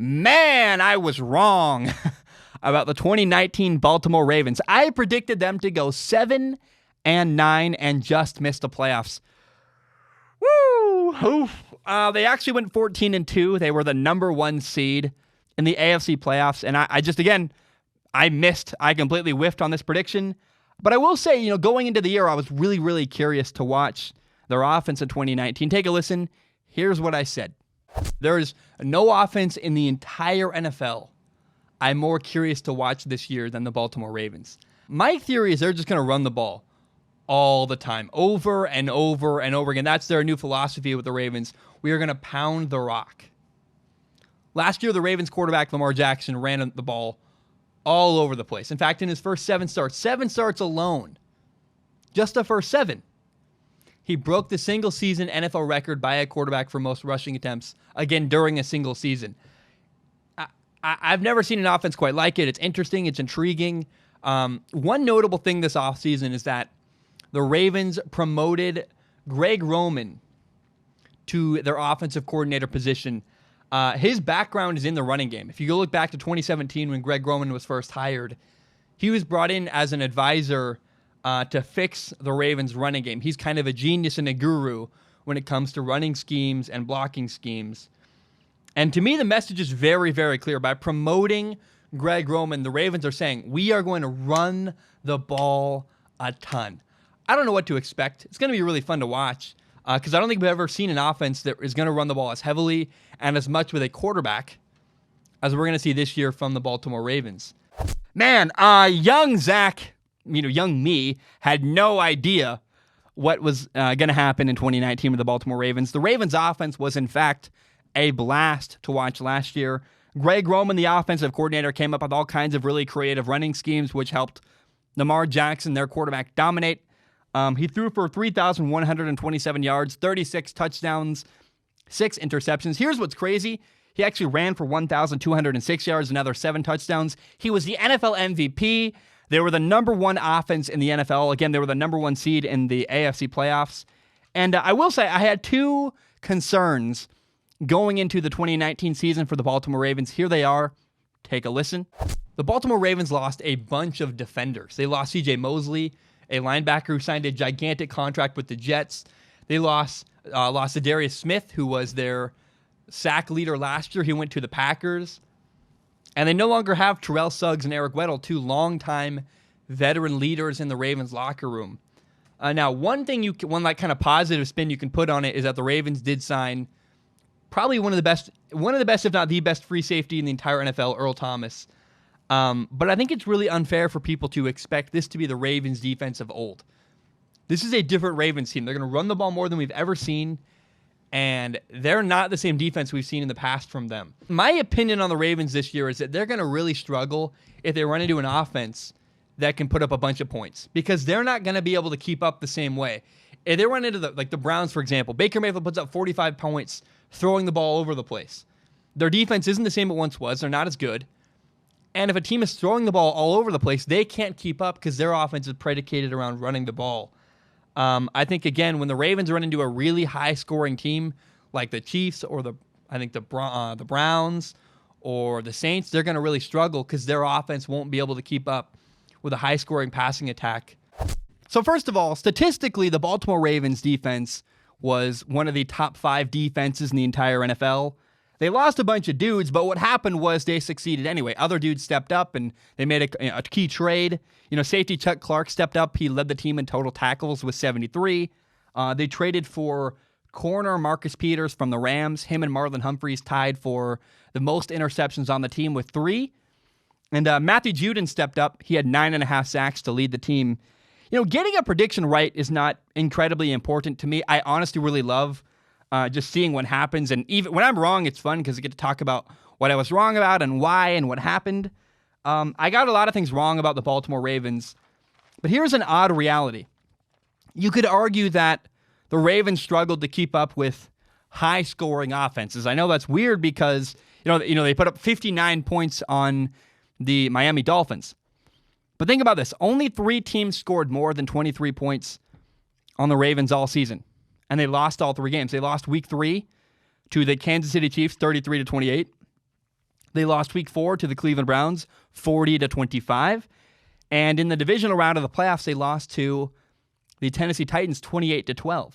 Man, I was wrong about the 2019 Baltimore Ravens. I predicted them to go 7-9 and just miss the playoffs. Woo! Oof. They actually went 14-2. They were the number one seed in the AFC playoffs. And I completely whiffed on this prediction. But I will say, going into the year, I was really, really curious to watch their offense in 2019. Take a listen. Here's what I said. There is no offense in the entire NFL I'm more curious to watch this year than the Baltimore Ravens. My theory is they're just going to run the ball all the time, over and over and over again. That's their new philosophy with the Ravens. We are going to pound the rock. Last year, the Ravens quarterback, Lamar Jackson, ran the ball all over the place. In fact, in his first 7 starts alone, just the first 7, he broke the single-season NFL record by a quarterback for most rushing attempts, again, during a single season. I've never seen an offense quite like it. It's interesting. It's intriguing. One notable thing this offseason is that the Ravens promoted Greg Roman to their offensive coordinator position. His background is in the running game. If you go look back to 2017 when Greg Roman was first hired, he was brought in as an advisor to fix the Ravens' running game. He's kind of a genius and a guru when it comes to running schemes and blocking schemes. And to me, the message is very, very clear. By promoting Greg Roman, the Ravens are saying, we are going to run the ball a ton. I don't know what to expect. It's going to be really fun to watch because I don't think we've ever seen an offense that is going to run the ball as heavily and as much with a quarterback as we're going to see this year from the Baltimore Ravens. Man, young Zach, young me, had no idea what was going to happen in 2019 with the Baltimore Ravens. The Ravens' offense was, in fact, a blast to watch last year. Greg Roman, the offensive coordinator, came up with all kinds of really creative running schemes, which helped Lamar Jackson, their quarterback, dominate. He threw for 3,127 yards, 36 touchdowns, 6 interceptions. Here's what's crazy. He actually ran for 1,206 yards, another 7 touchdowns. He was the NFL MVP. They were the number one offense in the NFL. Again, they were the number one seed in the AFC playoffs. And I will say I had 2 concerns going into the 2019 season for the Baltimore Ravens. Here they are. Take a listen. The Baltimore Ravens lost a bunch of defenders. They lost C.J. Mosley, a linebacker who signed a gigantic contract with the Jets. They lost Zadarius Smith, who was their sack leader last year. He went to the Packers. And they no longer have Terrell Suggs and Eric Weddle, 2 longtime veteran leaders in the Ravens locker room. Now, one kind of positive spin you can put on it is that the Ravens did sign probably one of the best, if not the best, free safety in the entire NFL, Earl Thomas. But I think it's really unfair for people to expect this to be the Ravens defense of old. This is a different Ravens team. They're going to run the ball more than we've ever seen, and they're not the same defense we've seen in the past from them. My opinion on the Ravens this year is that they're going to really struggle if they run into an offense that can put up a bunch of points, because they're not going to be able to keep up the same way. If they run into the Browns, for example, Baker Mayfield puts up 45 points throwing the ball over the place. Their defense isn't the same it once was. They're not as good. And if a team is throwing the ball all over the place, they can't keep up because their offense is predicated around running the ball. I think, again, when the Ravens run into a really high-scoring team like the Chiefs or the Browns or the Saints, they're going to really struggle because their offense won't be able to keep up with a high-scoring passing attack. So first of all, statistically, the Baltimore Ravens defense was one of the top 5 defenses in the entire NFL. They lost a bunch of dudes, but what happened was they succeeded anyway. Other dudes stepped up, and they made a key trade. Safety Chuck Clark stepped up. He led the team in total tackles with 73. They traded for corner Marcus Peters from the Rams. Him and Marlon Humphreys tied for the most interceptions on the team with 3. And Matthew Judon stepped up. He had 9.5 sacks to lead the team. Getting a prediction right is not incredibly important to me. I honestly really love just seeing what happens. And even when I'm wrong, it's fun because I get to talk about what I was wrong about and why and what happened. I got a lot of things wrong about the Baltimore Ravens. But here's an odd reality. You could argue that the Ravens struggled to keep up with high-scoring offenses. I know that's weird because they put up 59 points on the Miami Dolphins. But think about this. Only 3 teams scored more than 23 points on the Ravens all season. And they lost all 3 games. They lost week 3 to the Kansas City Chiefs 33-28. They lost week 4 to the Cleveland Browns, 40-25. And in the divisional round of the playoffs, they lost to the Tennessee Titans, 28-12.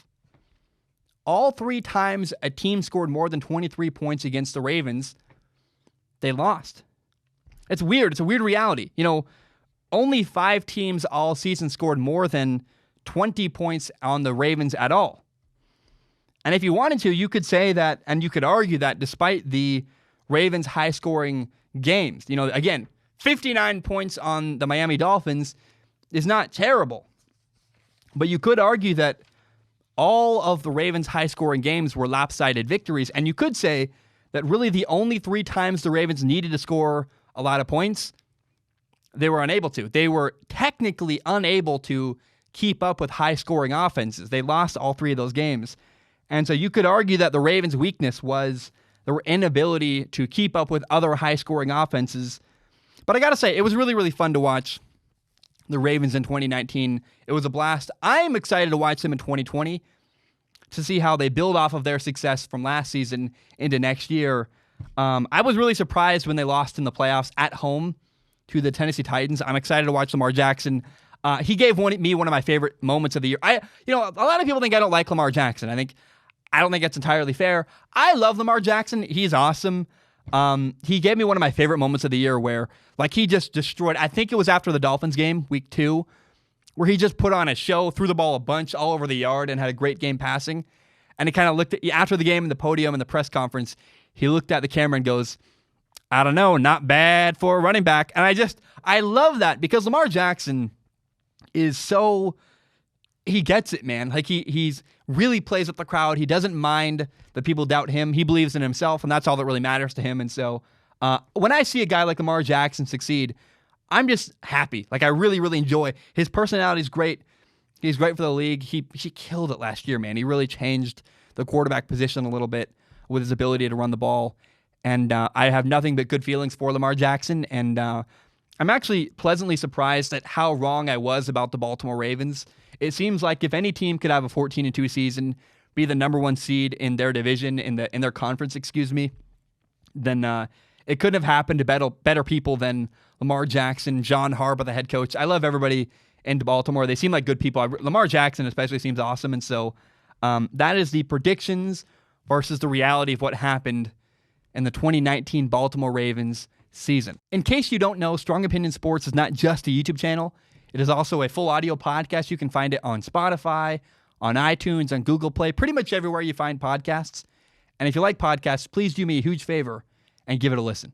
All 3 times a team scored more than 23 points against the Ravens, they lost. It's weird. It's a weird reality. Only 5 teams all season scored more than 20 points on the Ravens at all. And if you wanted to, you could say that, and you could argue that despite the Ravens' high-scoring games, again, 59 points on the Miami Dolphins is not terrible. But you could argue that all of the Ravens' high-scoring games were lopsided victories, and you could say that really the only 3 times the Ravens needed to score a lot of points, they were unable to. They were technically unable to keep up with high-scoring offenses. They lost all 3 of those games. And so you could argue that the Ravens' weakness was their inability to keep up with other high-scoring offenses. But I got to say, it was really, really fun to watch the Ravens in 2019. It was a blast. I'm excited to watch them in 2020 to see how they build off of their success from last season into next year. I was really surprised when they lost in the playoffs at home to the Tennessee Titans. I'm excited to watch Lamar Jackson. He gave me one of my favorite moments of the year. A lot of people think I don't like Lamar Jackson. I don't think that's entirely fair. I love Lamar Jackson. He's awesome. He gave me one of my favorite moments of the year where, he just destroyed. I think it was after the Dolphins game, week 2, where he just put on a show, threw the ball a bunch all over the yard, and had a great game passing. And he kind of looked at, after the game in the podium in the press conference, he looked at the camera and goes, I don't know, not bad for a running back. And I love that because Lamar Jackson is so, he gets it, man. He's really plays with the crowd. He doesn't mind that people doubt him. He believes in himself, and that's all that really matters to him. And so when I see a guy like Lamar Jackson succeed, I'm just happy. I really, really enjoy. His personality is great. He's great for the league. He killed it last year, man. He really changed the quarterback position a little bit with his ability to run the ball. And I have nothing but good feelings for Lamar Jackson. And I'm actually pleasantly surprised at how wrong I was about the Baltimore Ravens. It seems like if any team could have a 14-2 season, be the number 1 seed in their division, in their conference, then it couldn't have happened to better people than Lamar Jackson, John Harbaugh, the head coach. I love everybody in Baltimore. They seem like good people. Lamar Jackson especially seems awesome. And so that is the predictions versus the reality of what happened in the 2019 Baltimore Ravens season. In case you don't know, Strong Opinion Sports is not just a YouTube channel. It is also a full audio podcast. You can find it on Spotify, on iTunes, on Google Play, pretty much everywhere you find podcasts. And if you like podcasts, please do me a huge favor and give it a listen.